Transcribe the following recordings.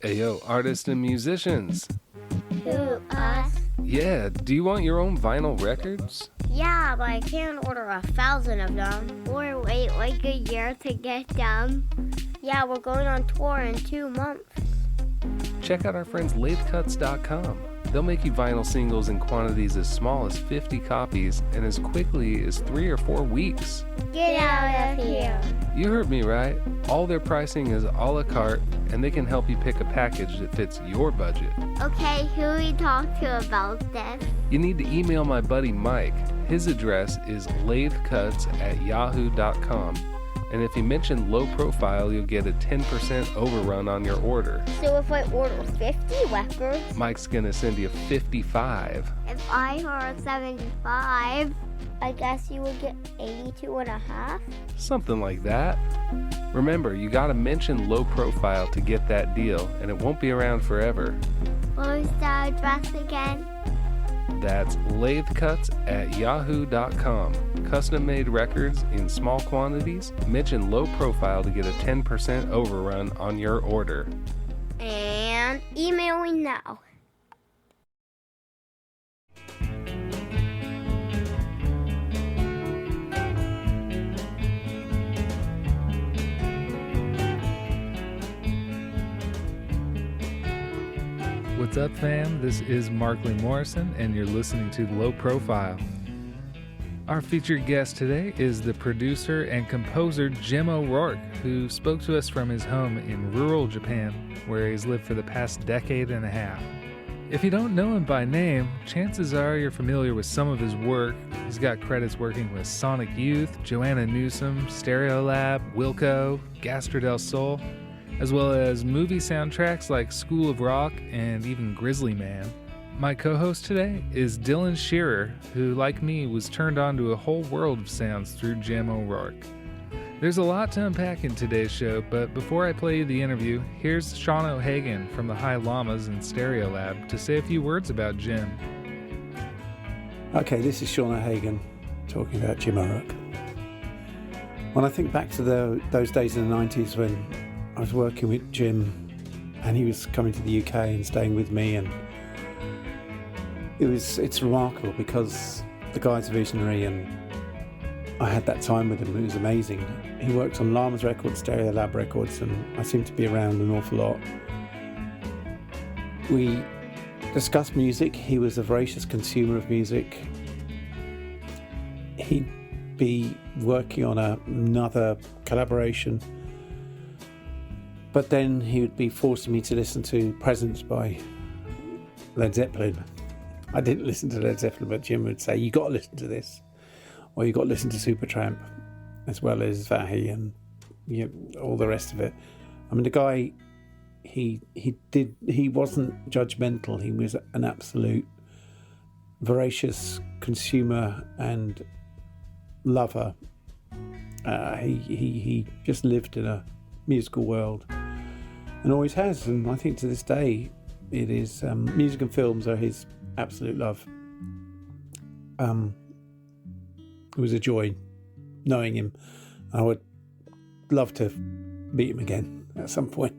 Ayo, artists and musicians. Who, us? Yeah, do you want your own vinyl records? Yeah, but I can't order 1,000 of them. Or wait like a year to get them. Yeah, we're going on tour in 2 months. Check out our friends lathecuts.com. They'll make you vinyl singles in quantities as small as 50 copies and as quickly as 3 or 4 weeks. Get out of here. You heard me right. All their pricing is a la carte, and they can help you pick a package that fits your budget. Okay, who we talk to about this? You need to email my buddy Mike. His address is lathecuts@yahoo.com. And if you mention low profile, you'll get a 10% overrun on your order. So if I order 50 records, Mike's gonna send you 55. if I order 75, I guess you would get 82 and a half. Something like that. Remember, you gotta mention low profile to get that deal, and it won't be around forever. What was the address again? That's lathecuts@yahoo.com. Custom-made records in small quantities. Mention low profile to get a 10% overrun on your order. And emailing now. What's up, fam? This is Markley Morrison, and you're listening to Low Profile. Our featured guest today is the producer and composer Jim O'Rourke, who spoke to us from his home in rural Japan, where he's lived for the past decade and a half. If you don't know him by name, chances are you're familiar with some of his work. He's got credits working with Sonic Youth, Joanna Newsom, Stereolab, Wilco, Gastro del Sol, as well as movie soundtracks like School of Rock and even Grizzly Man. My co-host today is Dylan Shearer, who, like me, was turned on to a whole world of sounds through Jim O'Rourke. There's a lot to unpack in today's show, but before I play you the interview, here's Sean O'Hagan from the High Llamas and Stereolab to say a few words about Jim. Okay, this is Sean O'Hagan talking about Jim O'Rourke. When I think back to those days in the 90s when I was working with Jim and he was coming to the UK and staying with me, and it's remarkable because the guy's a visionary and I had that time with him. It was amazing. He worked on Llamas Records, Stereolab Records, and I seemed to be around an awful lot. We discussed music. He was a voracious consumer of music. He'd be working on another collaboration, but then he would be forcing me to listen to Presence by Led Zeppelin. I didn't listen to Led Zeppelin, but Jim would say, you got to listen to this, or you got to listen to Supertramp, as well as Vahi and all the rest of it. I mean, the guy, he wasn't judgmental. He was an absolute voracious consumer and lover. He just lived in a musical world and always has, and I think to this day it is music and films are his absolute love. It was a joy knowing him. I would love to meet him again at some point.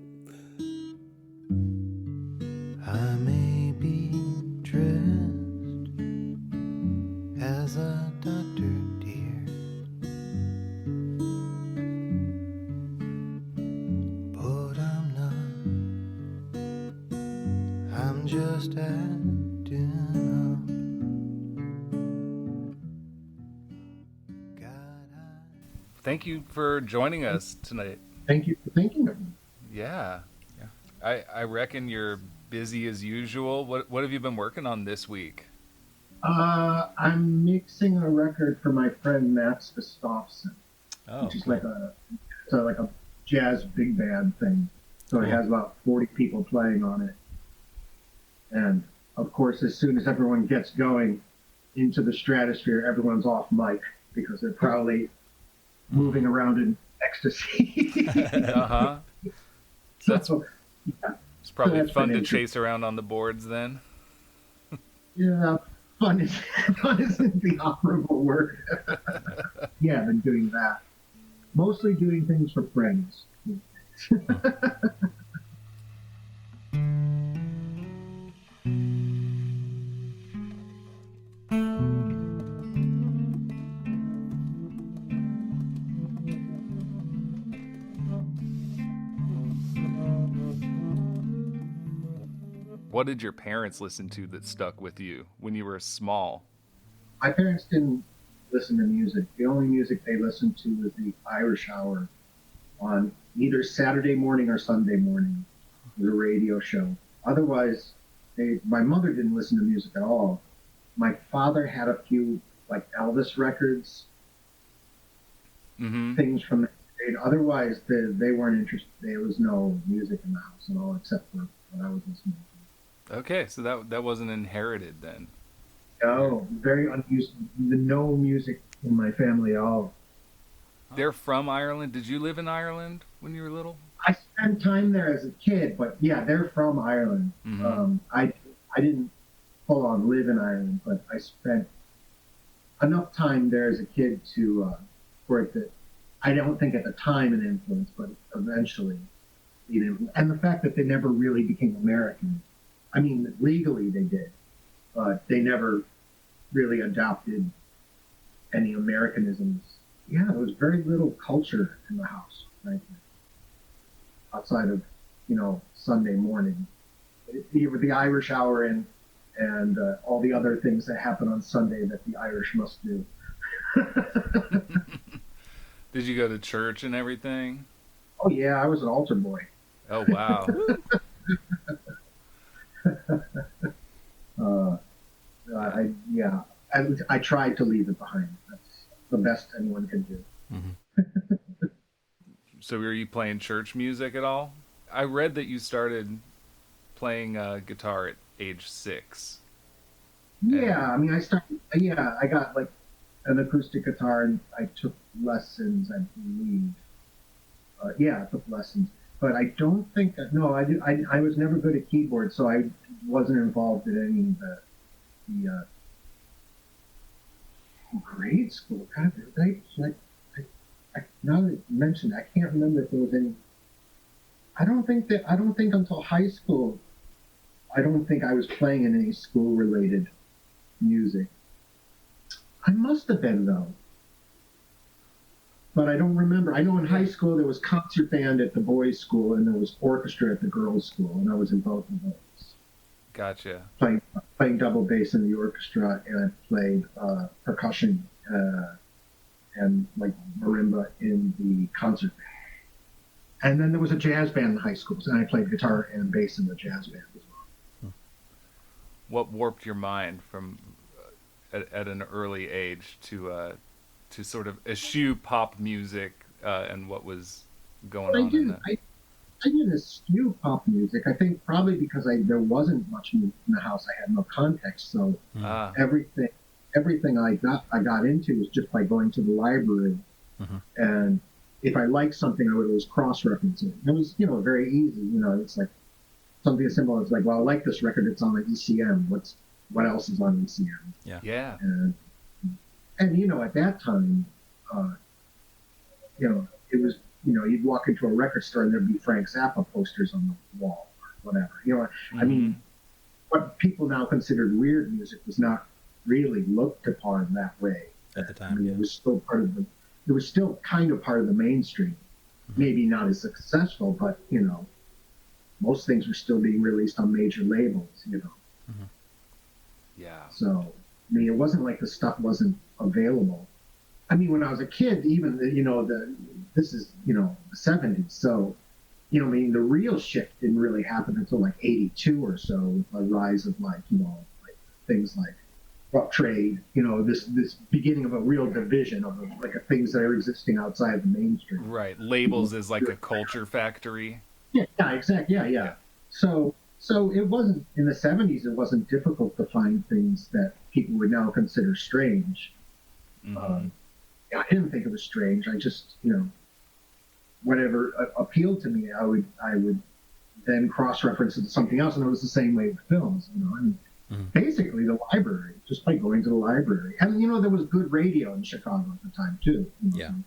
I may be dressed as a doctor, dear, but I'm not. I'm just acting up. Thank you for joining us tonight. Thank you for thinking of me. Yeah. I reckon you're busy as usual. What have you been working on this week? I'm mixing a record for my friend Max Gustafsson, which is like a jazz big band thing. So it has about 40 people playing on it. And of course, as soon as everyone gets going into the stratosphere, everyone's off mic because they're probably moving around in ecstasy. Uh-huh. So, It's probably that's fun been to chase around on the boards then. yeah, fun isn't the operable word. Yeah, I've been doing that. Mostly doing things for friends. What did your parents listen to that stuck with you when you were small? My parents didn't listen to music. The only music they listened to was the Irish Hour on either Saturday morning or Sunday morning. It was a radio show. Otherwise, my mother didn't listen to music at all. My father had a few like Elvis records, things from that period. Otherwise, they weren't interested. There was no music in the house at all, except for what I was listening to. Okay, so that wasn't inherited then. No, very unused. No music in my family at all. They're from Ireland. Did you live in Ireland when you were little? I spent time there as a kid, but yeah, they're from Ireland. I didn't full on live in Ireland, but I spent enough time there as a kid to for it to, I don't think at the time an influence, but eventually an influence. And the fact that they never really became American. I mean, legally they did, but they never really adopted any Americanisms. Yeah, there was very little culture in the house, right? Outside of, Sunday morning. The Irish Hour and all the other things that happen on Sunday that the Irish must do. Did you go to church and everything? Oh, yeah, I was an altar boy. Oh, wow. I tried to leave it behind. That's the best anyone can do. So were you playing church music at all? I read that you started playing guitar at age 6. Yeah, I mean, I got like an acoustic guitar and I took lessons, I believe. I took lessons. But I don't think that, no, I was never good at keyboard, so I wasn't involved in any of the grade school. God, now that you mentioned it, I can't remember if there was any. I don't think until high school, I don't think I was playing in any school-related music. I must have been, though. But I don't remember. I know in high school there was concert band at the boys' school and there was orchestra at the girls' school, and I was in both of those. Gotcha. Playing double bass in the orchestra, and I played percussion and like marimba in the concert band. And then there was a jazz band in high school, and I played guitar and bass in the jazz band as well. What warped your mind from at an early age to sort of eschew pop music and what was going on in that? I didn't eschew pop music. I think probably because there wasn't much music in the house. I had no context, so everything I got into was just by going to the library, and if I liked something, I would always cross-reference it. It was, very easy. It's like something as simple as like, well, I like this record. It's on the ECM. What else is on ECM? Yeah. And at that time, it was, you'd walk into a record store and there'd be Frank Zappa posters on the wall or whatever. I mean, what people now considered weird music was not really looked upon that way at the time. I mean, it was still kind of part of the mainstream. Maybe not as successful, but most things were still being released on major labels. Yeah. So I mean, it wasn't like the stuff wasn't available. I mean, when I was a kid, even this is the 70s, so the real shift didn't really happen until like 82 or so, with the rise of like things like rough trade, this beginning of a real division of things that are existing outside of the mainstream. Right, labels as like a culture factory. Yeah, exactly. Yeah. So it wasn't in the 70s. It wasn't difficult to find things that people would now consider strange. I didn't think it was strange. I just, whatever appealed to me, I would then cross-reference it to something else, and it was the same way with films. Basically the library, just by going to the library, and there was good radio in Chicago at the time too. And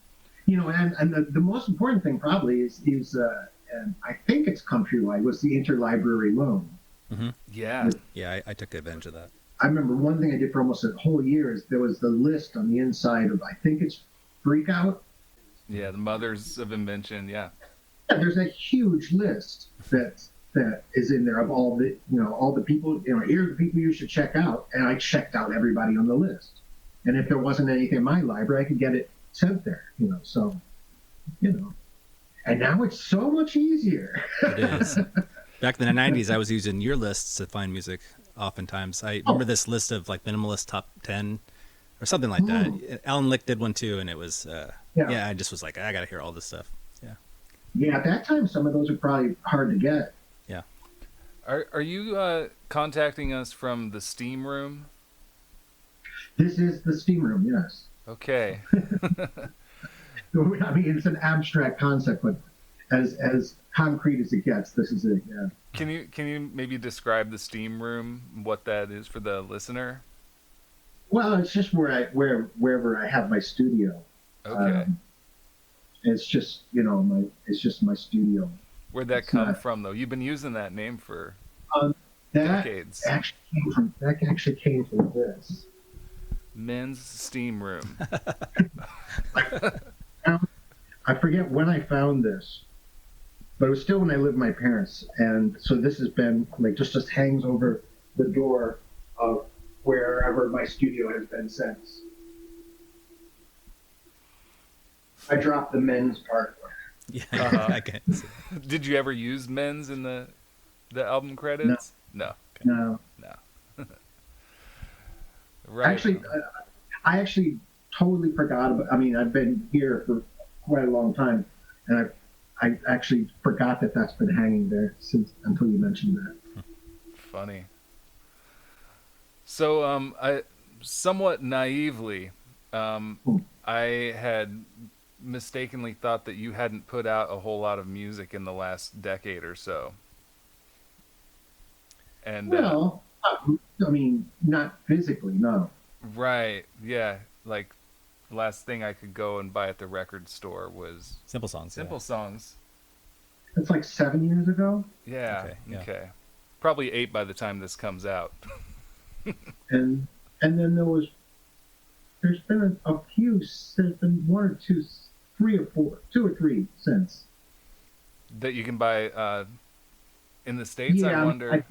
the most important thing probably is and I think it's countrywide, was the interlibrary loan. Yeah. Yeah, I took advantage of that. I remember one thing I did for almost a whole year is there was the list on the inside of, I think it's Freak Out. Yeah, the Mothers of Invention, yeah. Yeah, there's a huge list that's that is in there of all the, all the people, here are the people you should check out. And I checked out everybody on the list. And if there wasn't anything in my library, I could get it sent there, so, and now it's so much easier. It is. Back in the 90s, I was using your lists to find music oftentimes. I remember this list of like minimalist top 10 or something like that. Alan Lick did one too, and it was, I just was like, I got to hear all this stuff. Yeah. Yeah, at that time, some of those are probably hard to get. Yeah. Are you contacting us from the Steam Room? This is the Steam Room, yes. Okay. I mean, it's an abstract concept, but as concrete as it gets, this is it. Yeah. Can you maybe describe the Steam Room, what that is for the listener? Well, it's just wherever I have my studio. Okay. It's just my studio. Where'd that come from, though? You've been using that name for decades. That actually came from this. Men's Steam Room. I forget when I found this, but it was still when I lived with my parents, and so this has been like just hangs over the door of wherever my studio has been since. I dropped the men's part. Yeah, I guess. Did you ever use Men's in the album credits? No. Right. Actually, I actually totally forgot about. I mean, I've been here for quite a long time, and I actually forgot that that's been hanging there until you mentioned that. Funny. So, I somewhat naively, I had mistakenly thought that you hadn't put out a whole lot of music in the last decade or so. And well, I mean, not physically, no. Right. Yeah. Like, the last thing I could go and buy at the record store was Simple Songs. Simple Songs. It's like 7 years ago. Yeah. Okay. Probably 8 by the time this comes out. and then there's been a few. There's been 1 or 2, 3 or 4, 2 or 3 since. That you can buy in the States. Yeah, I wonder.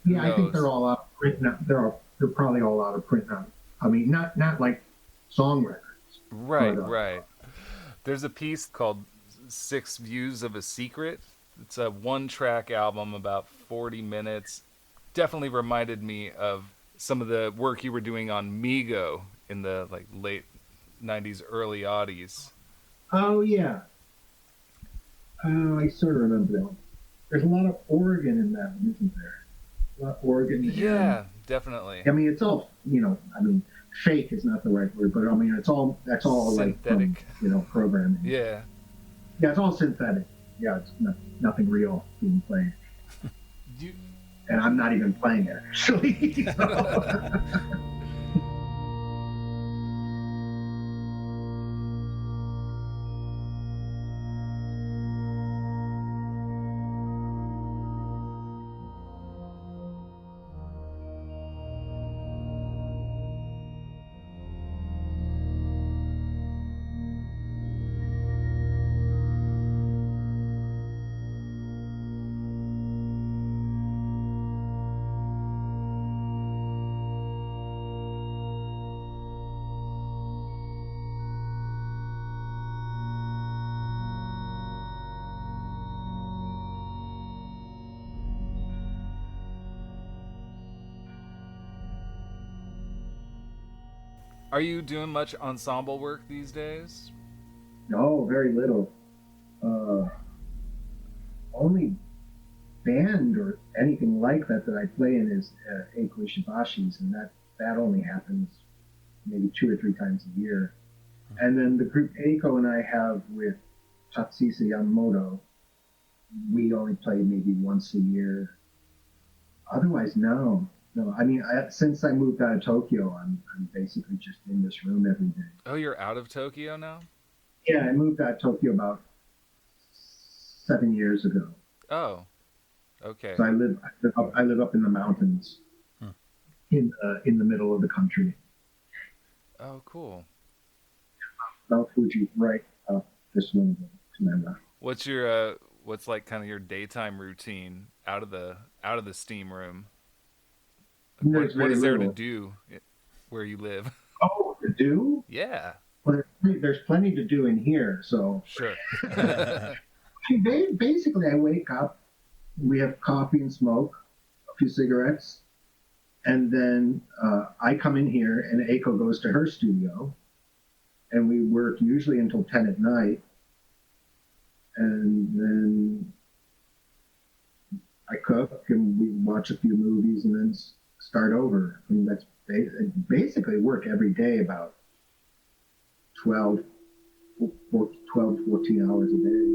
I think they're all out of print now. They're probably all out of print now. I mean, not like song records. Right, right. There's a piece called 6 Views of a Secret. It's a 1-track album, about 40 minutes. Definitely reminded me of some of the work you were doing on Mego in the late 90s, early aughties. Oh, yeah. I sort of remember that one. There's a lot of organ in that one, isn't there? A lot of organ. Yeah, definitely. I mean, it's all, fake is not the right word, but I mean, that's all synthetic, programming. Yeah. Yeah, it's all synthetic. Yeah, it's nothing real being played. And I'm not even playing it, actually. Are you doing much ensemble work these days? No, very little. Only band or anything like that I play in is Eiko Ishibashi's, and that only happens maybe 2 or 3 times a year. And then the group Eiko and I have with Tatsisa Yamamoto, we only play maybe once a year. Otherwise, no. I mean, since I moved out of Tokyo, I'm basically just in this room every day. Oh, you're out of Tokyo now? Yeah, I moved out of Tokyo about 7 years ago. Oh, okay. So I live up in the mountains, in the middle of the country. Oh, cool. Mount Fuji, right up this way to my left. What's your what's like kind of your daytime routine out of the steam room? What is there to do where you live? Oh, to do? Yeah. Well, there's plenty to do in here, so. Sure. Basically, I wake up, we have coffee and smoke, a few cigarettes, and then I come in here, and Aiko goes to her studio, and we work usually until 10 at night, and then I cook, and we watch a few movies, and then start over. I mean, that's basically work every day about 12 to 14 hours a day.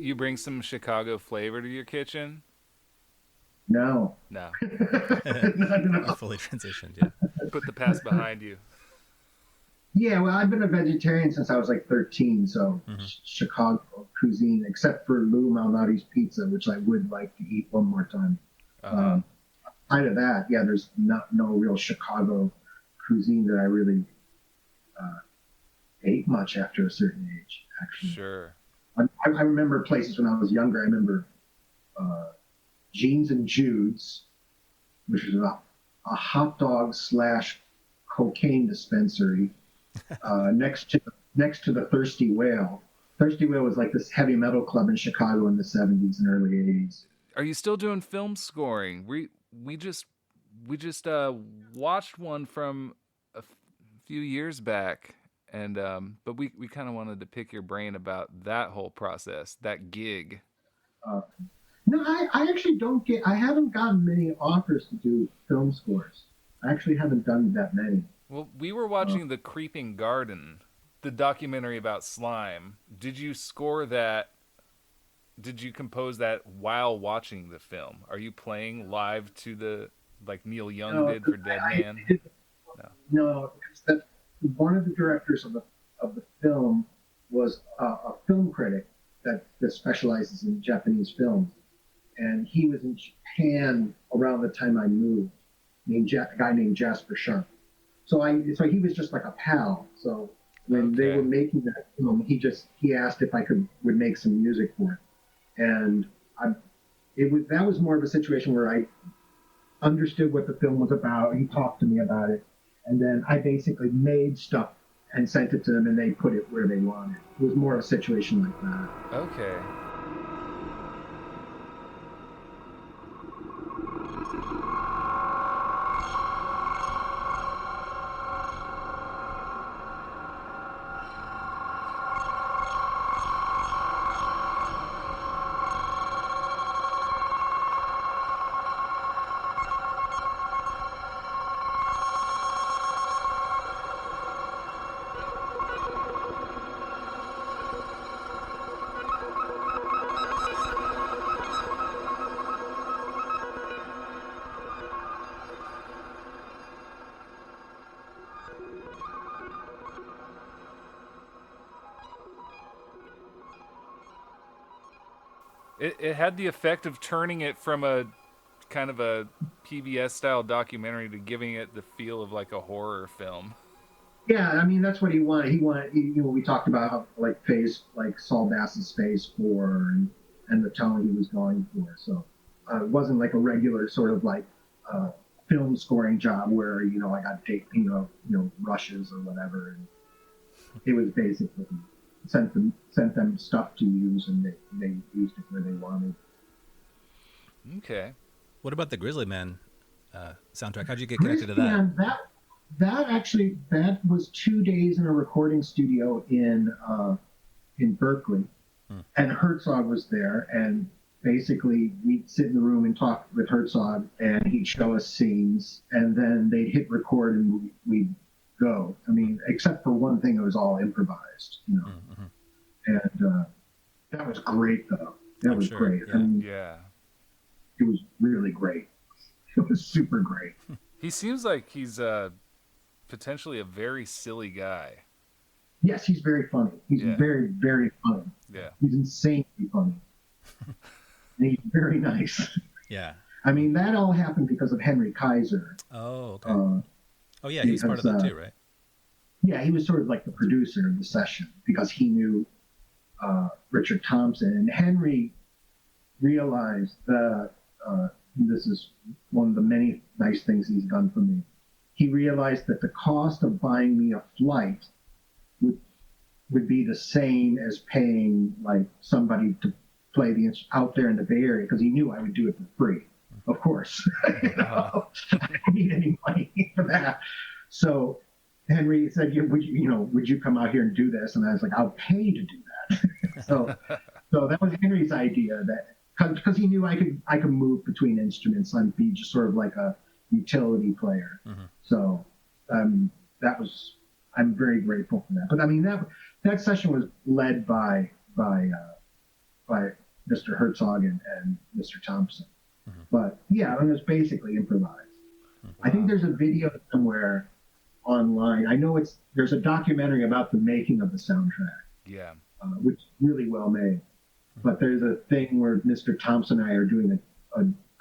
You bring some Chicago flavor to your kitchen? No. No. No. Fully transitioned, yeah. Put the past behind you. Yeah, well, I've been a vegetarian since I was like 13, so Chicago cuisine, except for Lou Malnati's pizza, which I would like to eat one more time. Outside of that, yeah, there's no real Chicago cuisine that I really ate much after a certain age, actually. Sure. I remember places when I was younger. I remember Jeans and Jude's, which is a hot dog / cocaine dispensary next to the Thirsty Whale. Thirsty Whale was like this heavy metal club in Chicago in the 70s and early 80s. Are you still doing film scoring? We just watched one from a few years back. And but we kind of wanted to pick your brain about that whole process, that gig. No, I actually I haven't gotten many offers to do film scores. I actually haven't done that many. Well, we were watching The Creeping Garden, the documentary about slime. Did you score that? Did you compose that while watching the film? Are you playing live to the, like Neil Young did for Dead Man? No, because one of the directors of the film was a film critic that specializes in Japanese films, and he was in Japan around the time I moved. A guy named Jasper Sharp. So he was just like a pal. So when they were making that film, he asked if I would make some music for it, and that was more of a situation where I understood what the film was about. He talked to me about it. And then I basically made stuff and sent it to them, and they put it where they wanted. It was more of a situation like that. Okay. It had the effect of turning it from a kind of a PBS style documentary to giving it the feel of like a horror film. Yeah, I mean that's what he wanted. We talked about how, like Saul Bass's Phase 4 and the tone he was going for. So it wasn't like a regular sort of like film scoring job where I got to take rushes or whatever. And it was basically sent them stuff to use, and they used it where they wanted. Okay. What about the Grizzly Man soundtrack? How'd you get connected to that? That was 2 days in a recording studio in Berkeley, and Herzog was there, and basically we'd sit in the room and talk with Herzog, and he'd show us scenes, and then they'd hit record and we'd go. I mean, except for one thing, it was all improvised, and that was great though. That was great. Yeah. I mean, Yeah. it was really great. It was super great. He seems like he's potentially a very silly guy. Yes, he's very funny. He's very, very funny. Yeah. He's insanely funny. And he's very nice. Yeah. I mean, that all happened because of Henry Kaiser. Oh, okay. He was part of that too, right? Yeah, he was sort of like the producer of the session because he knew Richard Thompson. And Henry realized that this is one of the many nice things he's done for me. He realized that the cost of buying me a flight would be the same as paying like somebody to play out there in the Bay Area, because he knew I would do it for free. Of course, you know, I didn't need any money for that. So Henry said, would you come out here and do this? And I was like, I'll pay to do that. so that was Henry's idea, that because he knew I could move between instruments and be just sort of like a utility player. Mm-hmm. So that was, I'm very grateful for that. But I mean, that session was led by Mr. Herzog and Mr. Thompson. Mm-hmm. But yeah, it was basically improvised. Mm-hmm. I think there's a video somewhere online. I know there's a documentary about the making of the soundtrack. Yeah. Which is really well made. Mm-hmm. But there's a thing where Mr. Thompson and I are doing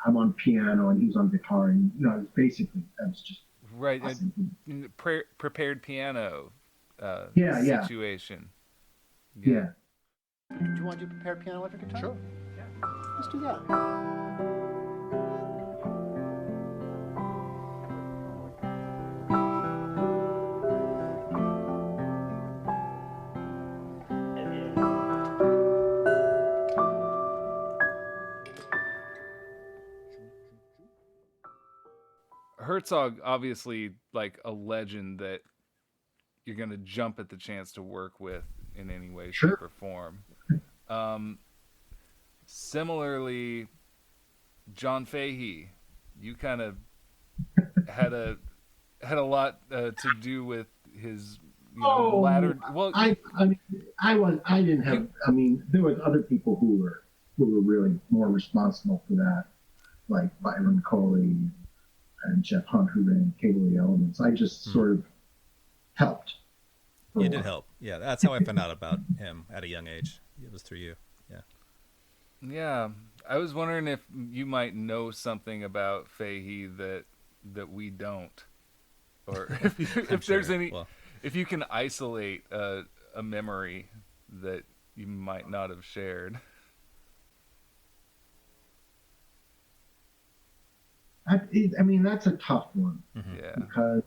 I'm on piano and he's on guitar, and it's basically, that's just right. Awesome. Prepared piano situation. Yeah. Do you want to do prepared piano, electric guitar? Sure. Yeah. Let's do that. Herzog, obviously, like a legend that you're going to jump at the chance to work with in any way, shape, or form. Similarly, John Fahey, you kind of had a lot to do with his latter. Well, I didn't have. I mean, there was other people who were really more responsible for that, like Byron Coley and Jeff Hunt, who ran Cable Elements. I just sort of helped. You did help. Yeah, that's how I found out about him at a young age. It was through you. Yeah. Yeah, I was wondering if you might know something about Fahey that we don't, or if there's any, if you can isolate a memory that you might not have shared. I mean, that's a tough one. Mm-hmm. Yeah. Because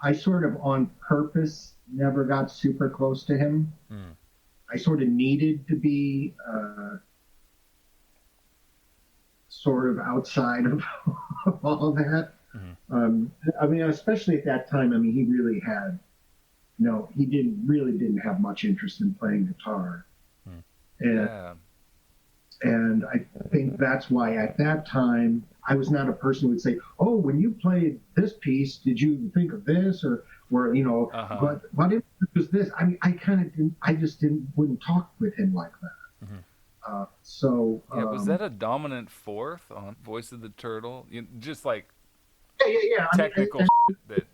I sort of on purpose never got super close to him. Mm. I sort of needed to be sort of outside of all that. Mm-hmm. I mean, especially at that time, I mean, he really had, he didn't have much interest in playing guitar. Mm. And I think that's why at that time, I was not a person who would say, oh, when you played this piece, did you think of this? Or but what if it was this? I mean, I just wouldn't talk with him like that. Mm-hmm. Was that a dominant fourth on Voice of the Turtle? Just like technical that.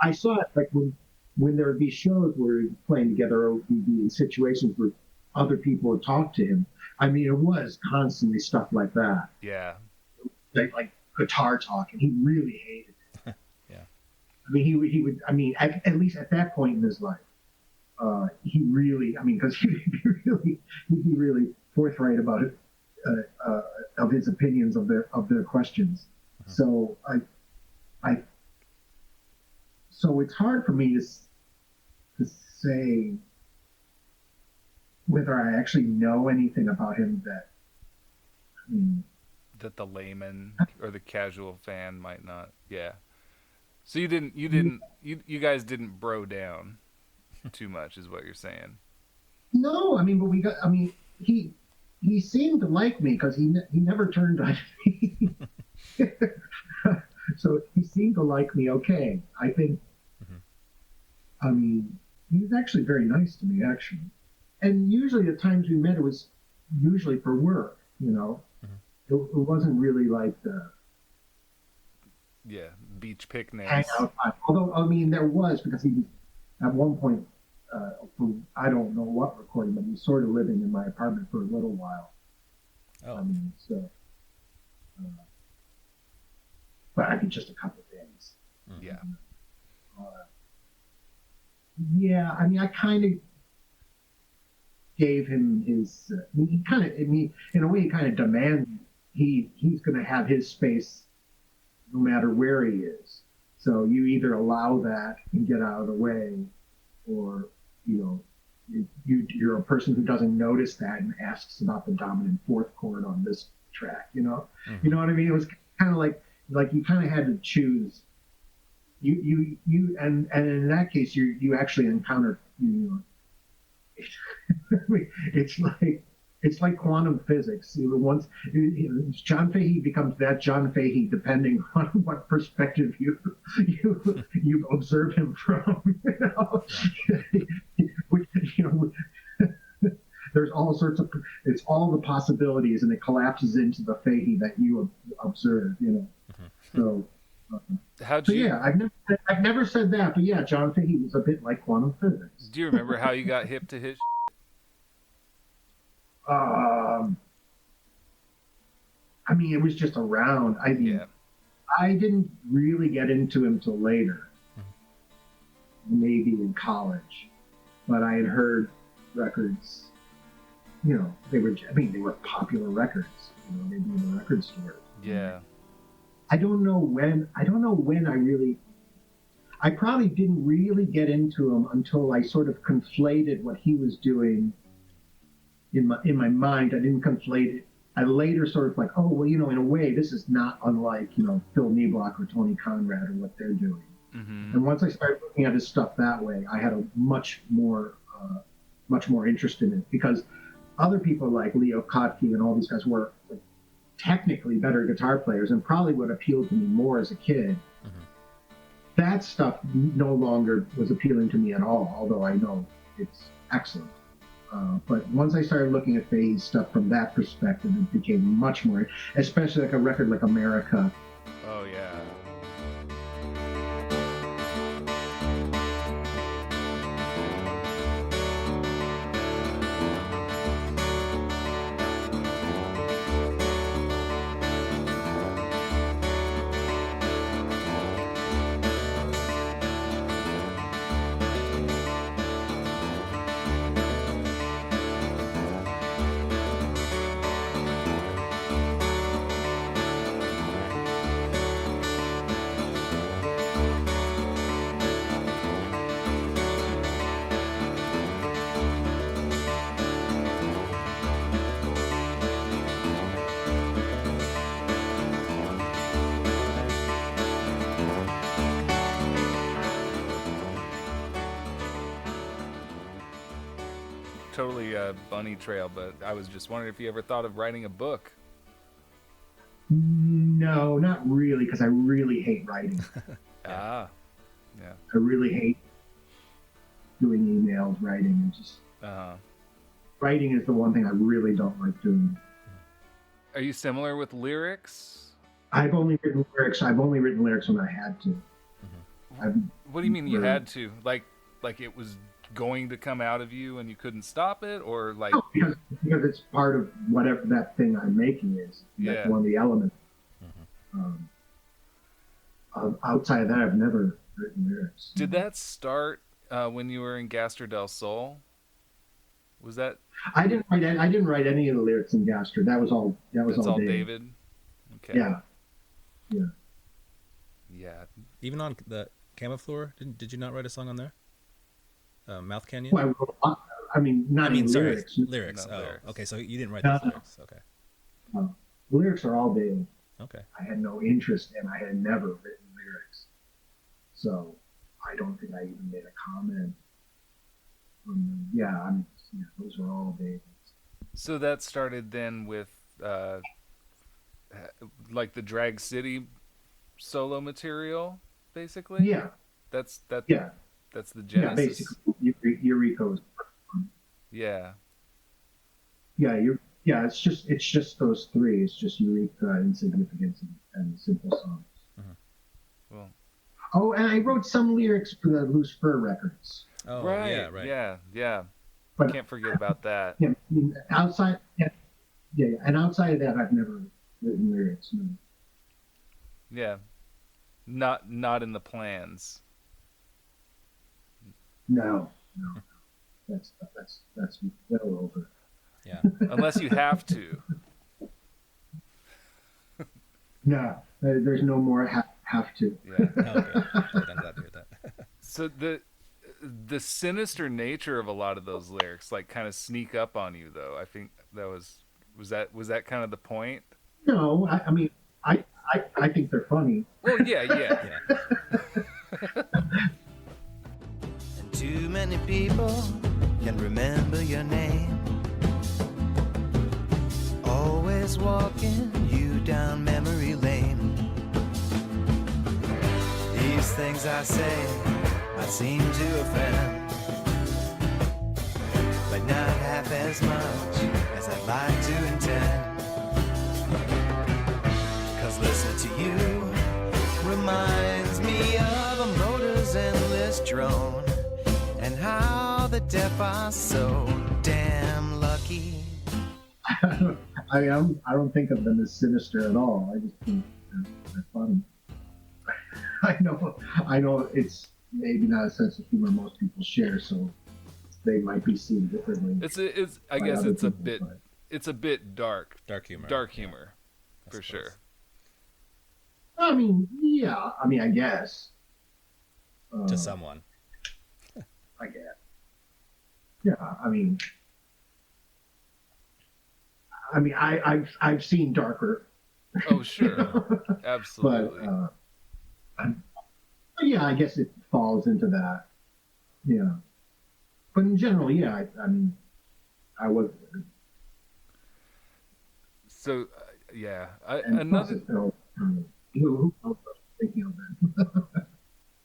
I saw it like when there would be shows where we'd be playing together, or we'd be in situations where other people would talk to him. I mean, it was constantly stuff like that. Yeah. Like guitar talk, and he really hated it. Yeah. I mean, he would. I mean, at least at that point in his life, he really. I mean, because he'd be really forthright about it, of his opinions of their questions. Mm-hmm. So so it's hard for me to say whether I actually know anything about him that the layman or the casual fan might not. Yeah. So you guys didn't bro down too much, is what you're saying. No, I mean, but he seemed to like me because he never turned on me. So he seemed to like me. Okay. I think, I mean, he was actually very nice to me, actually. And usually the times we met, it was usually for work, It wasn't really like the beach picnics. Hangout time. Although, I mean, there was, because he was, at one point, I don't know what recording, but he was sort of living in my apartment for a little while. Oh. I mean, so, but I mean, just a couple of days. Yeah. Yeah, I mean, I kind of gave him his. He kind of, I mean, in a way, he kind of demands he's going to have his space no matter where he is. So you either allow that and get out of the way, or you're a person who doesn't notice that and asks about the dominant fourth chord on this track. You know what I mean? It was kind of like you kind of had to choose. You and in that case you actually encountered it's like quantum physics. Once John Fahey becomes that John Fahey, depending on what perspective you observe him from. Which, there's all sorts of it's all the possibilities, and it collapses into the Fahey that you observe. So. Yeah, I've never said that, but yeah, John Fahey was a bit like quantum physics. Do you remember how you got hip to his? I mean, it was just around. I didn't really get into him till later, maybe in college, but I had heard records. They were popular records. They'd be in the record store. Yeah. I don't know when I probably didn't really get into him until I sort of conflated what he was doing in my mind. I didn't conflate it. I later sort of like, oh, well, in a way, this is not unlike, Phil Neblock or Tony Conrad or what they're doing. Mm-hmm. And once I started looking at his stuff that way, I had a much more interest in it, because other people like Leo Kottke and all these guys were technically better guitar players and probably would appeal to me more as a kid. Mm-hmm. That stuff no longer was appealing to me at all, although I know it's excellent. But once I started looking at Fahey's stuff from that perspective, it became much more, especially like a record like America. Oh, yeah. Totally a bunny trail, but I was just wondering if you ever thought of writing a book. No, not really, because I really hate writing. Yeah. I really hate doing emails, writing, and just writing is the one thing I really don't like doing. Are you similar with lyrics? I've only written lyrics when I had to. Mm-hmm. What do you mean you had to? Like it was going to come out of you and you couldn't stop it, or like because it's part of whatever that thing I'm making is. That's one of the elements. Mm-hmm. Outside of that, I've never written lyrics. Did that start when you were in Gaster del Sol? Was that? I didn't write any of the lyrics in Gaster. That was all David. Okay. Yeah. Even on the Camoufleur, did you not write a song on there? Mouth Canyon? Well, lyrics. Lyrics. No, lyrics. Okay, so you didn't write those lyrics. Okay. The lyrics are all David. Okay. I had no interest, and I had never written lyrics. So I don't think I even made a comment. Those are all David's. So that started then with like the Drag City solo material, basically? Yeah. That's the genesis. Yeah, basically, Eureka's. Yeah. Yeah, it's just those three. It's just Eureka, Insignificance, and Simple Songs. Mm-hmm. Well. Oh, and I wrote some lyrics for the Loose Fur records. Oh, right. Yeah, right. Yeah. But, can't forget about that. Yeah, outside of that, I've never written lyrics. No. Yeah. Not in the plans. No. That's well over. Yeah. Unless you have to. No, there's no more have to. Yeah. Okay. I'm glad to hear that. So the sinister nature of a lot of those lyrics like kind of sneak up on you, though. I think that was that kind of the point? No, I mean, I think they're funny. Well, yeah. And too many people can remember your name. Always walking you down memory lane. These things I say might seem to offend, but not half as much as I'd like to intend. 'Cause listening to you reminds me of a motor's endless drone, and how the deaf are so damn lucky. I don't think of them as sinister at all. I just think they're funny. I know it's maybe not a sense of humor most people share, so they might be seen differently. I guess it's a bit dark. Dark humor. Dark humor, for sure. I mean, yeah. I mean, I guess. To someone. I guess. Yeah. I mean, I've seen darker. Oh, sure. Absolutely. But yeah, I guess it falls into that. Yeah. But in general, yeah. I mean, I was. So, yeah. And plus it felt, who else was thinking of that?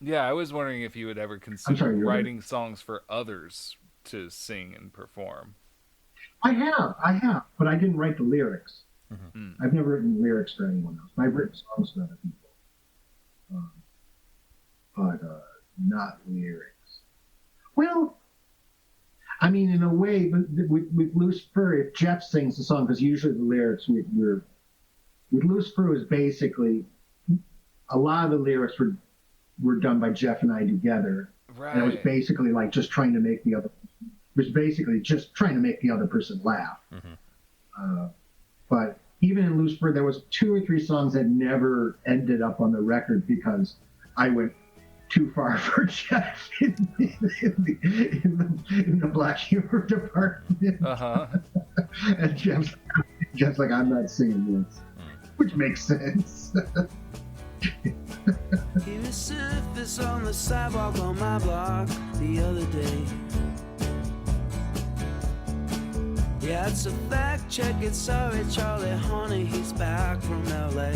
Yeah, I was wondering if you would ever consider you're writing songs for others to sing and perform. I have, but I didn't write the lyrics. Mm-hmm. I've never written lyrics for anyone else. I've written songs for other people, but not lyrics. Well, I mean, in a way, but with Loose Fur, if Jeff sings the song, because usually the lyrics with Loose Fur is basically a lot of the lyrics were done by Jeff and I together, Right. and it was basically like just trying to make the other. It was basically just trying to make the other person laugh. Mm-hmm. But even in Loose Fur, there was 2 or 3 songs that never ended up on the record because I went too far for Jeff in the black humor department. Uh-huh. And Jeff's like, I'm not singing this, which makes sense. He resurfaced on the sidewalk on my block the other day. Yeah, it's a fact, check it, sorry Charlie, honey, he's back from LA.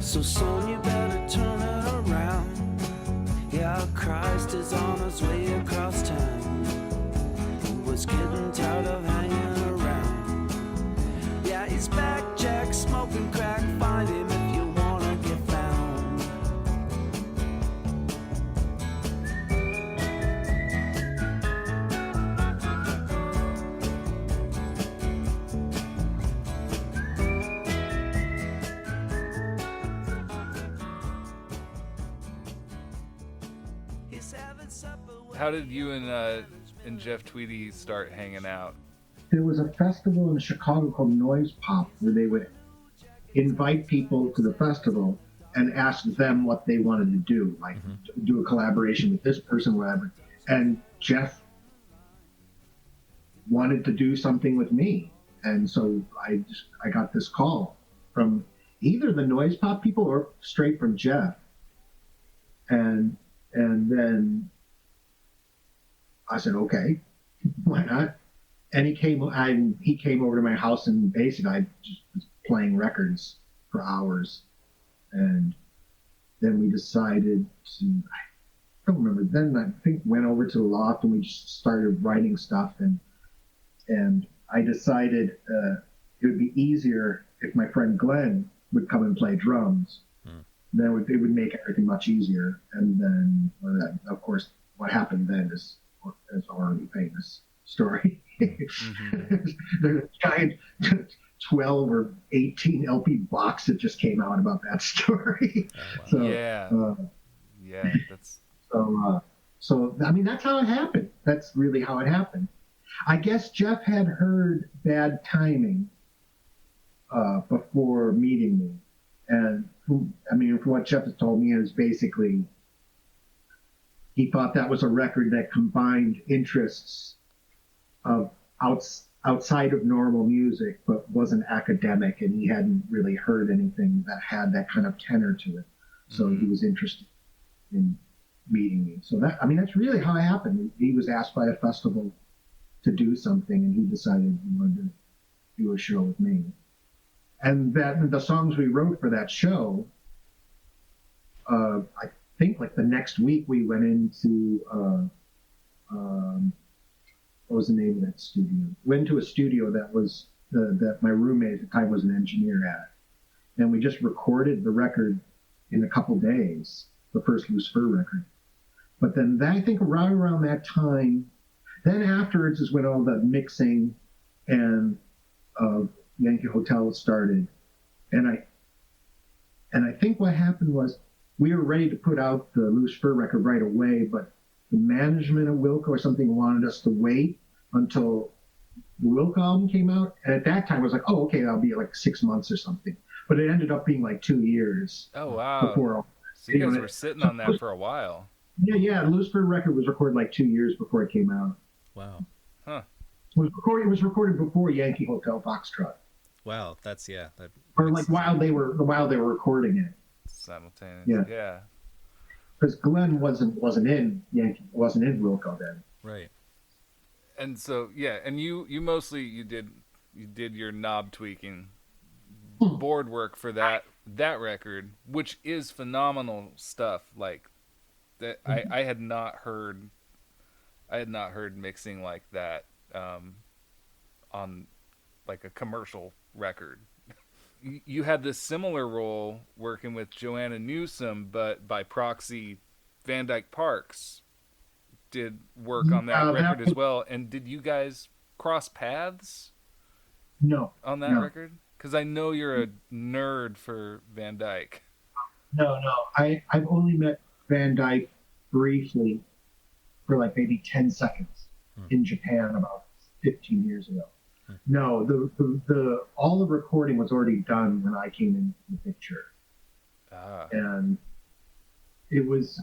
So son, you better turn it around. Yeah, Christ is on his way across town. He was getting tired of hanging around. Yeah, he's back, Jack, smoking crack, find him if you wanna get found. How did you and Jeff Tweedy start hanging out? There was a festival in Chicago called Noise Pop where they would invite people to the festival and ask them what they wanted to do, like do a collaboration with this person, whatever. And Jeff wanted to do something with me, and so I got this call from either the Noise Pop people or straight from Jeff, and then I said, okay, why not? And he came over to my house, and basically I just was playing records for hours. And then we decided to, I don't remember, then I think went over to the loft and we just started writing stuff. And I decided it would be easier if my friend Glenn would come and play drums. Then it would make everything much easier. And then, of course, what happened then is already famous story. There's a giant 12 or 18 LP box that just came out about that story. Oh, wow. So, Yeah, that's so I mean, that's how it happened. That's really how it happened. I guess Jeff had heard Bad Timing before meeting me, and from what Jeff has told me, is basically he thought that was a record that combined interests of outside of normal music, but wasn't academic, and he hadn't really heard anything that had that kind of tenor to it. So he was interested in meeting me. So that's really how it happened. He was asked by a festival to do something, and he decided he wanted to do a show with me. And the songs we wrote for that show, I think like the next week we went into what was the name of that studio? Went to a studio that was that my roommate at the time was an engineer at, and we just recorded the record in a couple days, the first Loose Fur record. But then I think right around that time, then afterwards is when all the mixing and Yankee Hotel started, and I think what happened was we were ready to put out the Loose Fur record right away, but the management of Wilco or something wanted us to wait until the Wilco album came out, and at that time I was like, oh, okay, that'll be like 6 months or something. But it ended up being like 2 years. Oh wow! Before, so you guys were sitting on that for a while. Yeah. The Loose Fur record was recorded like 2 years before it came out. Wow. Huh. It was recorded before Yankee Hotel Foxtrot. Wow, that's or like while they were recording it. Simultaneous. Yeah. Because Glenn wasn't in Wilco then. Right. And so and you mostly you did your knob tweaking board work for that record, which is phenomenal stuff. Like that I had not heard mixing like that on like a commercial record. You had this similar role working with Joanna Newsom, but by proxy, Van Dyke Parks did work on that record as well. And did you guys cross paths? No. On that record? Because I know you're a nerd for Van Dyke. No. I've only met Van Dyke briefly for like maybe 10 seconds in Japan about 15 years ago. No, the all the recording was already done when I came into the picture, and it was.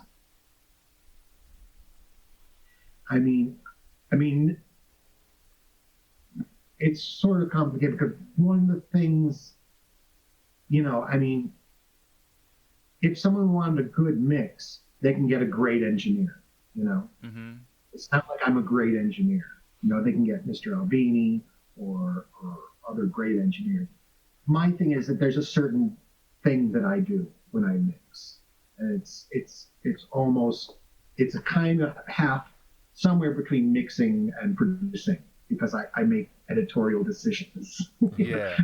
I mean, it's sort of complicated because one of the things, if someone wanted a good mix, they can get a great engineer. Mm-hmm. It's not like I'm a great engineer. They can get Mr. Albini or other great engineers. My thing is that there's a certain thing that I do when I mix, and it's a kind of half somewhere between mixing and producing, because I make editorial decisions. Yeah.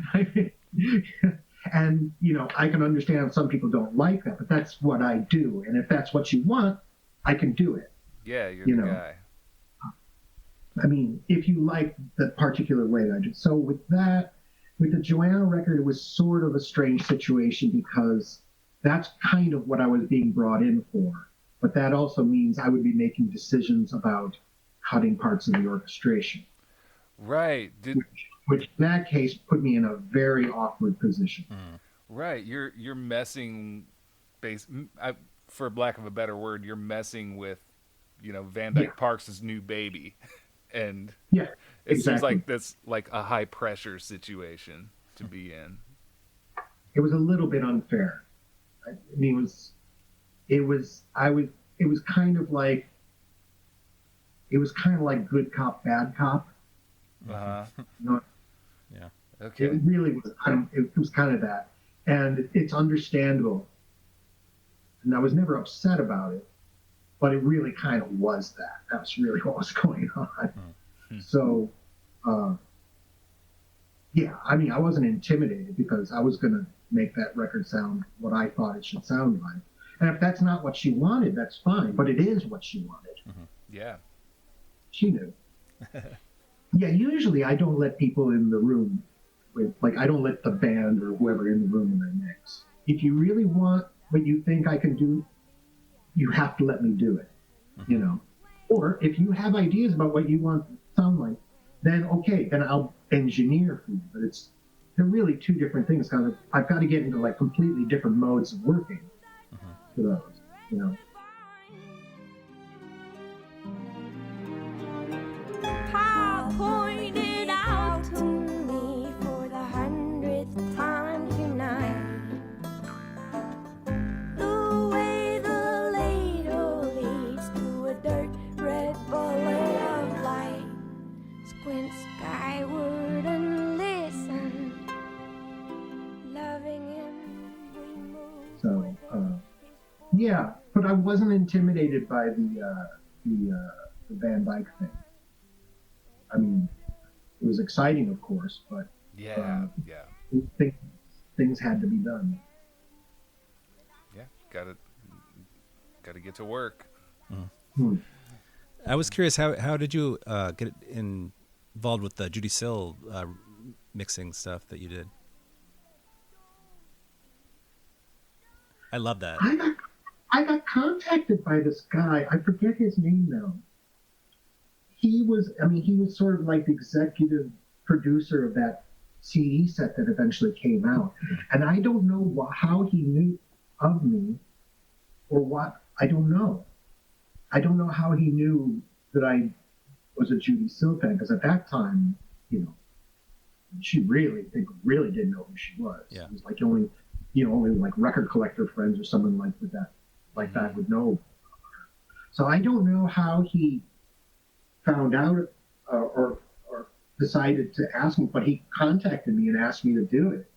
And I can understand some people don't like that, but that's what I do, and if that's what you want, I can do it. Yeah, you're the guy. If you like the particular way that I do. So with the Joanna record, it was sort of a strange situation because that's kind of what I was being brought in for. But that also means I would be making decisions about cutting parts of the orchestration. Right. Which in that case put me in a very awkward position. Right. You're messing, for lack of a better word, you're messing with, Van Dyke Parks' new baby. And it seems like that's like a high pressure situation to be in. It was a little bit unfair. It was kind of like good cop, bad cop. Uh-huh. Yeah. Okay. It really was it was kind of that. And it's understandable. And I was never upset about it. But it really kind of was that. That's really what was going on. Mm-hmm. So, I wasn't intimidated because I was going to make that record sound what I thought it should sound like. And if that's not what she wanted, that's fine. But it is what she wanted. Mm-hmm. Yeah. She knew. Yeah, usually I don't let people in the room. I don't let the band or whoever in the room when I mix. If you really want what you think I can do, you have to let me do it, you know. Or if you have ideas about what you want to sound like, then okay, then I'll engineer for you. But they're really two different things. Kind of, I've got to get into like completely different modes of working for those, you know. Pa pointed out to me for the 100th time tonight the way the ladle leads to a dirt red bullet of light. Squint skyward and listen, loving him we move. So yeah, but I wasn't intimidated by the Van Dyke thing. I mean, it was exciting, of course, but things had to be done. Yeah, gotta get to work. I was curious, how did you get involved with the Judy Sill mixing stuff that you did? I love that. I got contacted by this guy. I forget his name now. He was sort of like the executive producer of that CD set that eventually came out. And I don't know how he knew of me or what. I don't know. I don't know how he knew that I was a Judy Sill fan, because at that time, you know, she really didn't know who she was. Yeah. It was like only like record collector friends or someone like that would know. So I don't know how he found out or decided to ask me, but he contacted me and asked me to do it.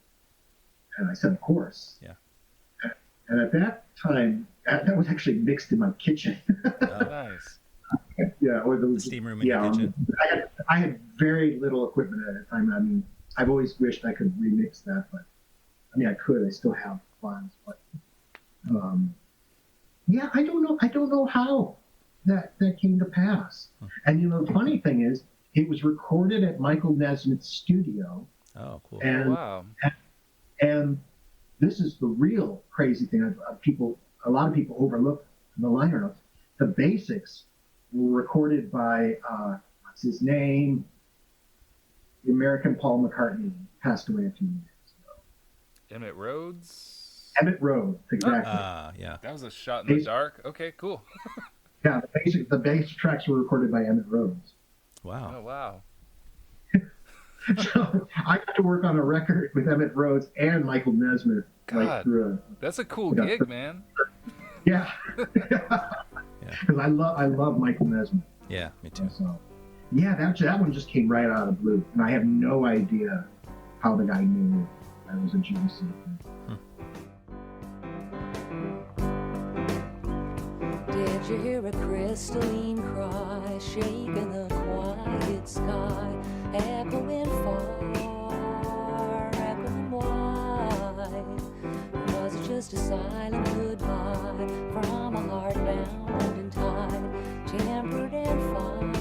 And I said, of course. Yeah. And at that time, that was actually mixed in my kitchen. Oh, nice. Yeah, or the steam room in your kitchen. I had very little equipment at the time. I mean, I've always wished I could remix that, but I mean, I could. I still have files, but yeah, I don't know how that came to pass. And you know, the funny thing is, it was recorded at Michael Nesmith's studio. Oh, cool! And, wow! And this is the real crazy thing. A lot of people overlook in the liner notes. The basics were recorded by what's his name? The American Paul McCartney passed away a few years ago. Emmett Rhodes. Emmett Rhodes, exactly. Yeah. That was a shot in the dark. Okay, cool. Yeah, the basic tracks were recorded by Emmett Rhodes. Wow. Oh, wow. So I got to work on a record with Emmett Rhodes and Michael Nesmith. God, that's a cool gig, man. Yeah. Because I love Michael Nesmith. Yeah, me too. So, yeah, that one just came right out of the blue, and I have no idea how the guy knew I was a Judy Sill fan. Did you hear a crystalline cry shaking the quiet sky, echoing far, echoing wide? Was it just a silent goodbye from a heart bound and tied, tempered and fired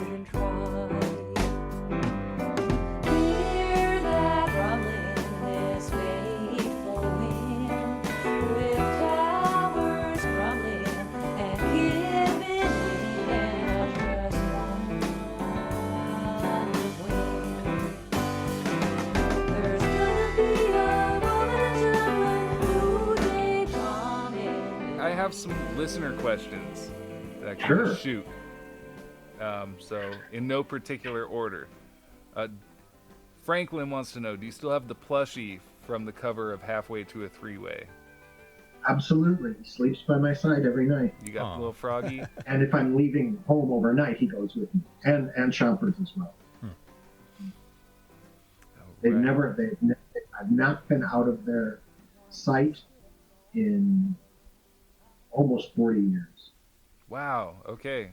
and tried? Hear that rumbling, this fateful wind, with towers crumbling and giving in just one wind. There's gonna be a moment of a new day coming. I have some listener questions that I can Sure. shoot. So, in no particular order. Franklin wants to know, do you still have the plushie from the cover of Halfway to a Three-Way? Absolutely. He sleeps by my side every night. You got the little froggy? And if I'm leaving home overnight, he goes with me. And Chompers as well. I've not been out of their sight in almost 40 years. Wow, okay.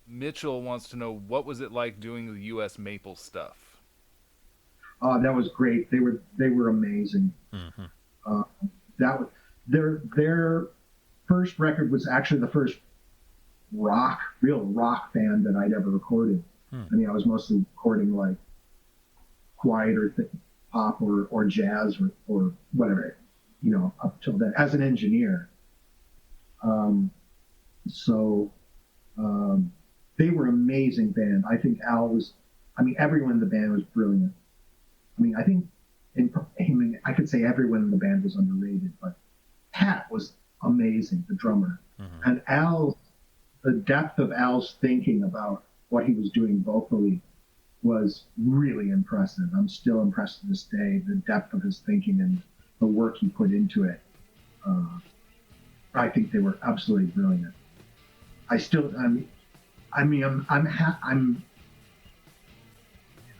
Mitchell wants to know, what was it like doing the U.S. Maple stuff? That was great. They were amazing. Mm-hmm. That was their first record was actually the first real rock band that I'd ever recorded. I mean, I was mostly recording like quieter pop or jazz or whatever. up till then as an engineer. They were amazing band. I think everyone in the band was brilliant. I could say everyone in the band was underrated, but Pat was amazing, the drummer. And the depth of Al's thinking about what he was doing vocally was really impressive. I'm still impressed to this day, the depth of his thinking and the work he put into it. I think they were absolutely brilliant. I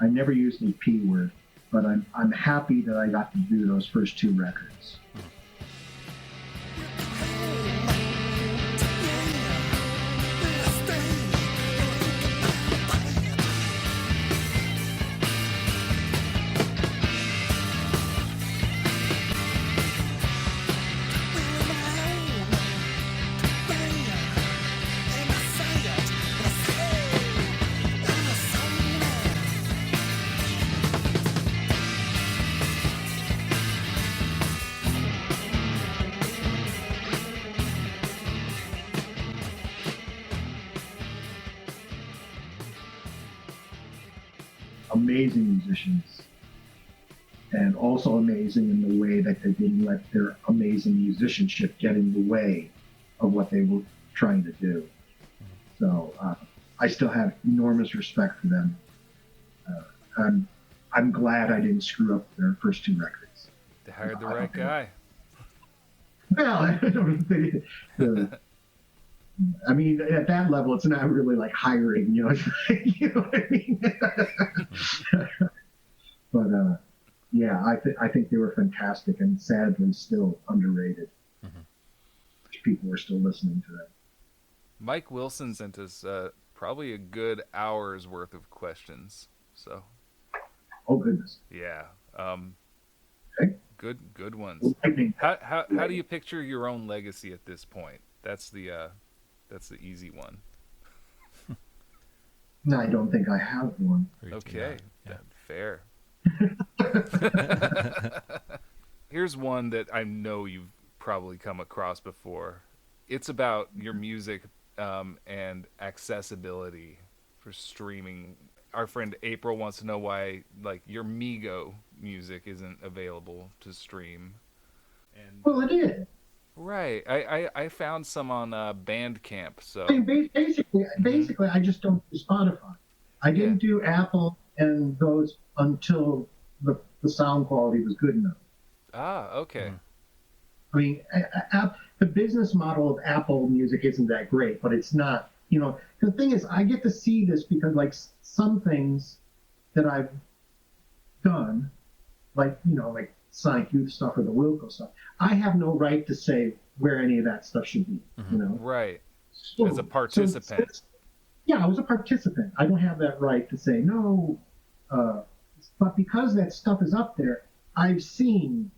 never use the P word, but I'm happy that I got to do those first 2 records. Amazing musicians, and also amazing in the way that they didn't let their amazing musicianship get in the way of what they were trying to do. So I still have enormous respect for them. I'm glad I didn't screw up their first 2 records. They hired the right guy. Well, I don't think. At that level, it's not really like hiring, you know what I mean? But yeah, I think they were fantastic and sadly still underrated. People were still listening to them. Mike Wilson sent us probably a good hour's worth of questions. So. Oh goodness. Yeah. Okay. Good ones. How do you picture your own legacy at this point? That's the easy one. No, I don't think I have one. Okay, yeah. Fair. Here's one that I know you've probably come across before. It's about your music and accessibility for streaming. Our friend April wants to know why, like, your Mego music isn't available to stream. And well, it is. Right. I found some on Bandcamp. So basically, I just don't do Spotify. I didn't do Apple and those until the sound quality was good enough. Ah, okay. The business model of Apple Music isn't that great, but it's not. The thing is, I get to see this because, like, some things that I've done, like Sonic Youth stuff or the Wilco stuff, I have no right to say where any of that stuff should be. Right. As a participant. I was a participant. I don't have that right to say no. But because that stuff is up there, I've seen,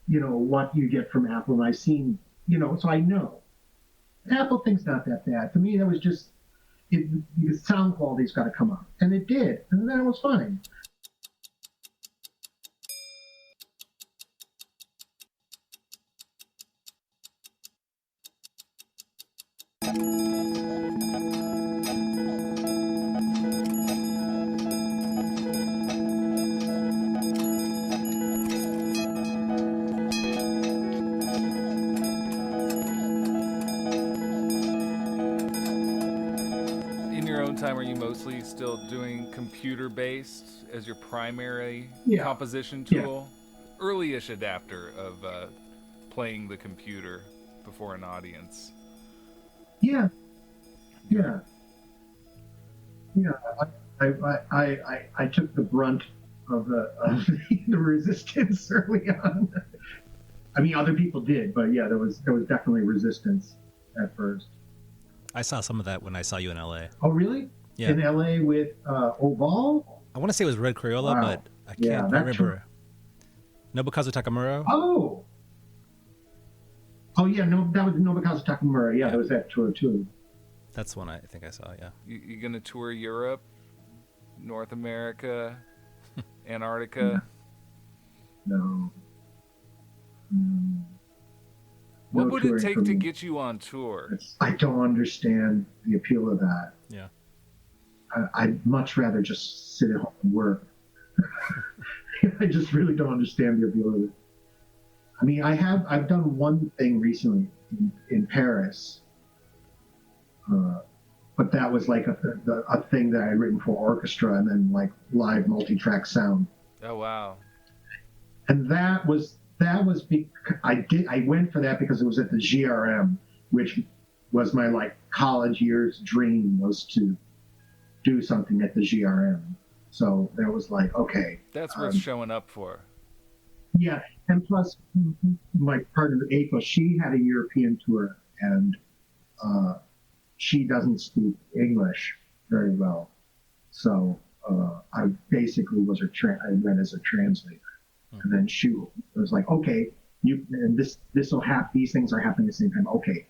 what you get from Apple, and I've seen, so I know. Apple thing's not that bad. To me, that was just the sound quality's got to come up, and it did, and then it was fine. Still doing computer-based as your primary composition tool? Early-ish adapter of playing the computer before an audience. I took the brunt of the resistance early on. Other people did, but there was definitely resistance at first. I saw some of that when I saw you in LA. Oh, really? Yeah. In LA with Oval? I want to say it was Red Crayola, but I can't remember. Nobukazu Takamura? Oh, yeah, that was Nobukazu Takamura. Yeah, there was that tour too. That's one I think I saw, yeah. You going to tour Europe, North America, Antarctica? No. What no would it touring take for to me. get you on tour? I don't understand the appeal of that. Yeah. I'd much rather just sit at home and work. I just really don't understand the appeal of it. I mean, I've done one thing recently in Paris, but that was like a thing that I had written for orchestra and then like live multi-track sound. Oh wow! And that was I went for that because it was at the GRM, which was my like college years dream, was to do something at the GRM. So there was like, okay, That's worth showing up for. yeah. And plus, my partner Aiko, she had a European tour, and she doesn't speak English very well. So I basically was I went as a translator. And then she was like, okay, and this will happen. These things are happening at the same time. Okay,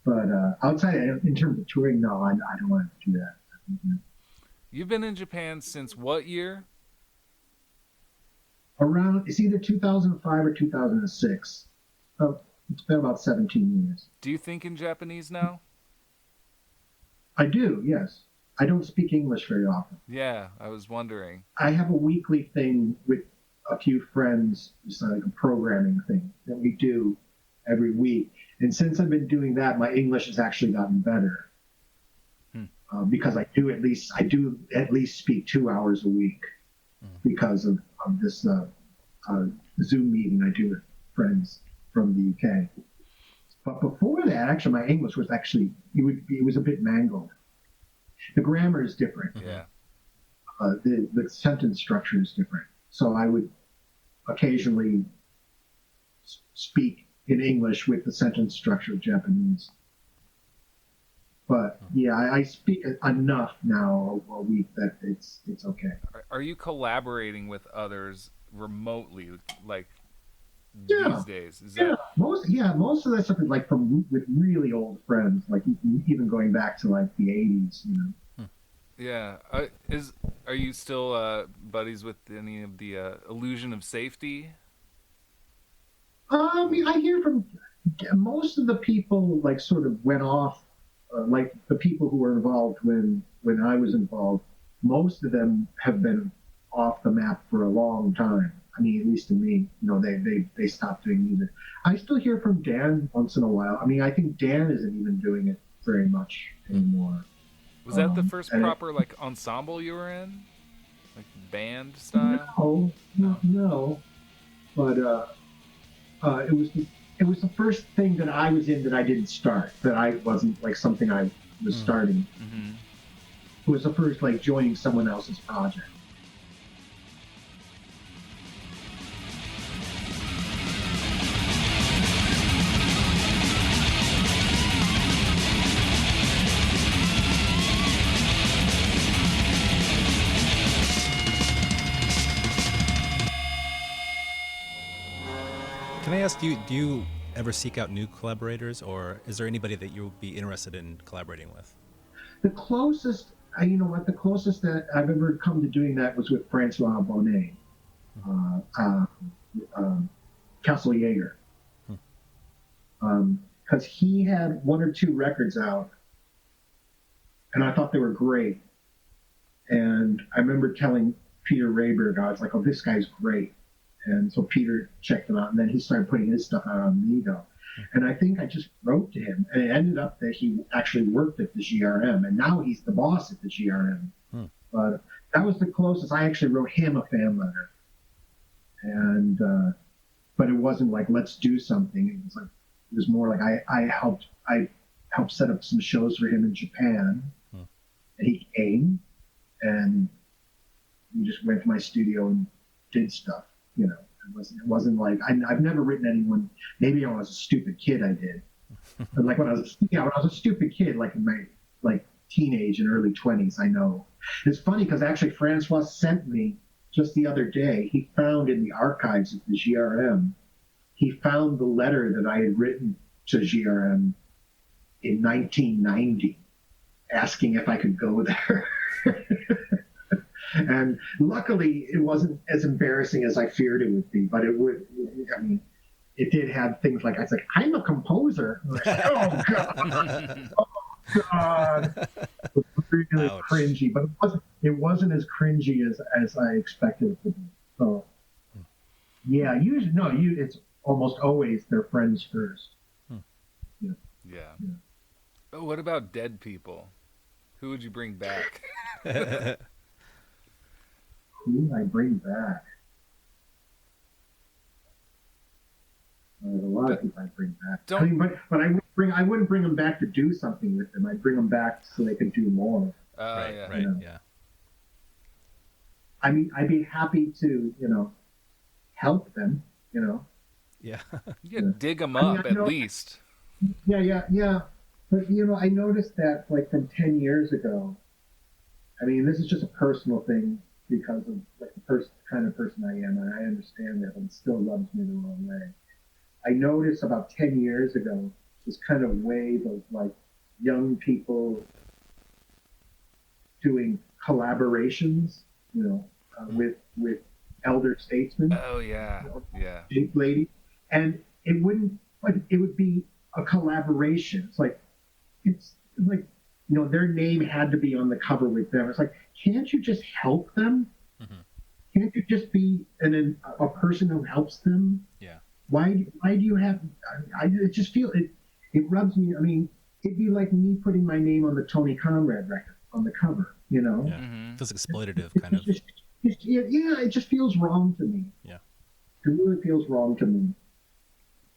but outside in terms of touring, no, I don't want to do that. You've been in Japan since what year? Around, it's either 2005 or 2006. Oh, it's been about 17 years. Do you think in Japanese now? I do, yes. I don't speak English very often. Yeah, I was wondering. I have a weekly thing with a few friends. It's like a programming thing that we do every week. And since I've been doing that, my English has actually gotten better. Because I do at least speak 2 hours a week because of this Zoom meeting I do with friends from the UK. But before that, actually, my English was it was a bit mangled. The grammar is different. Yeah. The sentence structure is different. So I would occasionally speak in English with the sentence structure of Japanese. But yeah, I speak enough now a week that it's okay. Are you collaborating with others remotely, like Yeah. these days? Is Yeah, that most of that stuff is like with really old friends, like even going back to like the 80s, you know. yeah? Are you still buddies with any of the Illusion of Safety? I mean, I hear from most of the people like sort of went off, like the people who were involved when I was involved. Most of them have been off the map for a long time. I mean, at least to me, you know, they stopped doing music. I still hear from Dan once in a while. I mean, I think Dan isn't even doing it very much anymore. Was that the first proper like ensemble you were in, like band style? No. But it was the first thing that I was in that I didn't start. That I wasn't like something I was starting. Mm-hmm. It was the first like joining someone else's project. Can I ask you, do you ever seek out new collaborators, or is there anybody that you would be interested in collaborating with? The closest, the closest that I've ever come to doing that was with Francois Bonnet, Castle Jaeger. Because he had one or two records out, and I thought they were great. And I remember telling Peter Rayberg, I was like, oh, this guy's great. And so Peter checked him out, and then he started putting his stuff out on Mego. And I think I just wrote to him, and it ended up that he actually worked at the GRM, and now he's the boss at the GRM. But that was the closest. I actually wrote him a fan letter. And, but it wasn't like, let's do something. It was more like I helped set up some shows for him in Japan. And he came, and we just went to my studio and did stuff. You know, it wasn't like I've never written anyone. Maybe when I was a stupid kid, I did. But like when I was a stupid kid, like in my teenage and early 20s, I know. It's funny because actually Francois sent me just the other day. He found in the archives of the GRM, he found the letter that I had written to GRM in 1990, asking if I could go there. And luckily, it wasn't as embarrassing as I feared it would be. But it would. I mean, it did have things like, I was like, I'm a composer. I was like, oh God. Oh God. It was really cringy, but it wasn't as cringy as I expected it to be. So yeah, it's almost always their friends first. Yeah. Oh, what about dead people? Who would you bring back? Who would I bring back? There's a lot of people I'd bring back. But I wouldn't bring them back to do something with them. I'd bring them back so they could do more. Yeah. I mean, I'd be happy to, help them, Yeah. You dig them up at least. Yeah. But, I noticed that, like, from 10 years ago, I mean, this is just a personal thing because of, like, the kind of person I am, and I understand that, but it still rubs me the wrong way. I noticed about 10 years ago this kind of wave of, like, young people doing collaborations, with elder statesmen. Oh, yeah. Deep lady. And it would be a collaboration. It's like, their name had to be on the cover with them. It's like, can't you just help them? Mm-hmm. Can't you just be a person who helps them? Yeah. Why do you have? I just feel it rubs me. I mean, it'd be like me putting my name on the Tony Conrad record on the cover. Yeah. Mm-hmm. Feels exploitative, kind of. It just feels wrong to me. Yeah. It really feels wrong to me.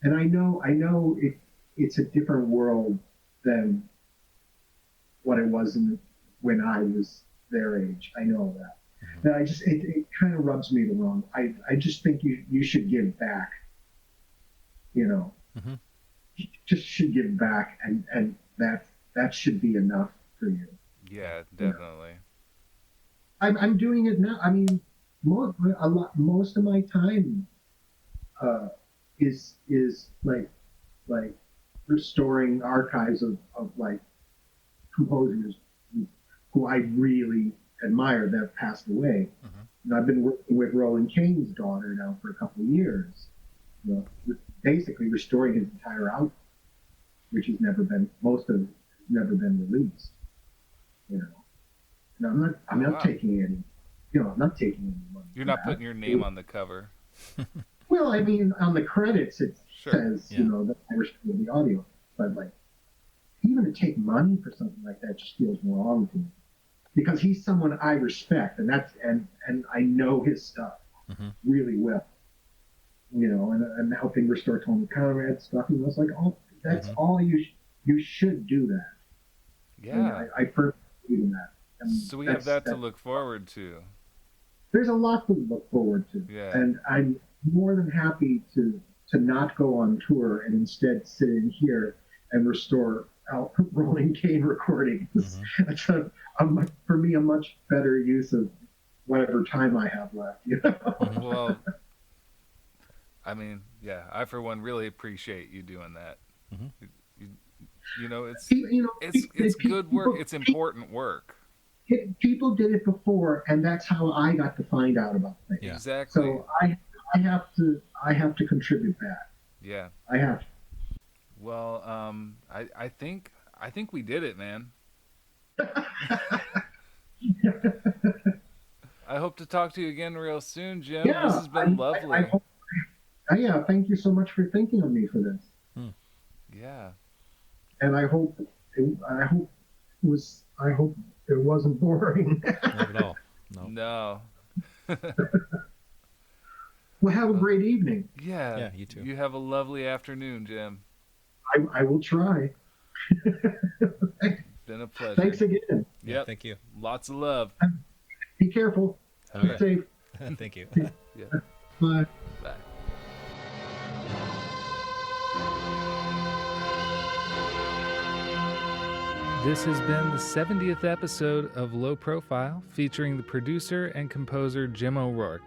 And I know it's a different world than what it was when I was their age. I know that. Mm-hmm. But it kind of rubs me the wrong. I just think you should give back. Mm-hmm. You just should give back, and that should be enough for you. Yeah, definitely. I'm doing it now. I mean, most of my time is like restoring archives of like composers who I really admire that have passed away. Mm-hmm. And I've been working with Roland Kane's daughter now for a couple of years, basically restoring his entire output, which has most of it never been released. And I'm not taking any, I'm not taking any money. You're not putting your name on the cover. Well, I mean, on the credits it says, that I restored the audio, but like, even to take money for something like that just feels wrong to me, because he's someone I respect, and I know his stuff really well, and helping restore Tony Conrad stuff. And I was like, that's all you should do that. Yeah, I first believe in that. And so we have that to look forward to. There's a lot to look forward to, and I'm more than happy to not go on tour and instead sit in here and restore Roland Kane recordings. It's for me a much better use of whatever time I have left. Well, I mean, I for one really appreciate you doing that. Mm-hmm. It's good work. It's important work. People did it before, and that's how I got to find out about things. Yeah. Exactly. So I have to contribute back. Yeah. I have to. Well, I think we did it, man. I hope to talk to you again real soon, Jim. Yeah, this has been lovely. Thank you so much for thinking of me for this. Yeah. And I hope it wasn't boring. Not at all. No. Well, have a great evening. Yeah, you too. You have a lovely afternoon, Jim. I will try. Been a pleasure. Thanks again. Yep. Yeah, thank you. Lots of love. Be careful. Be safe. Thank you. Yeah. Bye. Bye. This has been the 70th episode of Low Profile, featuring the producer and composer Jim O'Rourke.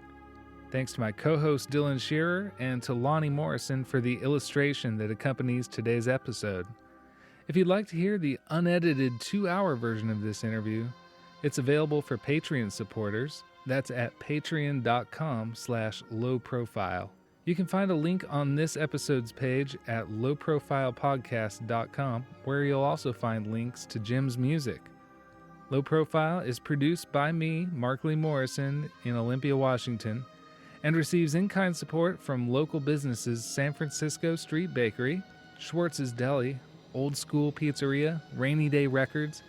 Thanks to my co-host Dylan Shearer and to Lonnie Morrison for the illustration that accompanies today's episode. If you'd like to hear the unedited 2-hour version of this interview, it's available for Patreon supporters. That's at patreon.com/lowprofile. You can find a link on this episode's page at lowprofilepodcast.com, where you'll also find links to Jim's music. Low Profile is produced by me, Mark Lee Morrison, in Olympia, Washington, and receives in-kind support from local businesses San Francisco Street Bakery, Schwartz's Deli, Old School Pizzeria, Rainy Day Records,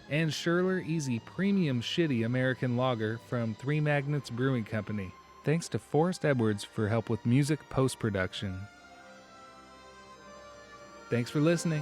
and Schurler Easy Premium Shitty American Lager from Three Magnets Brewing Company. Thanks to Forrest Edwards for help with music post-production. Thanks for listening.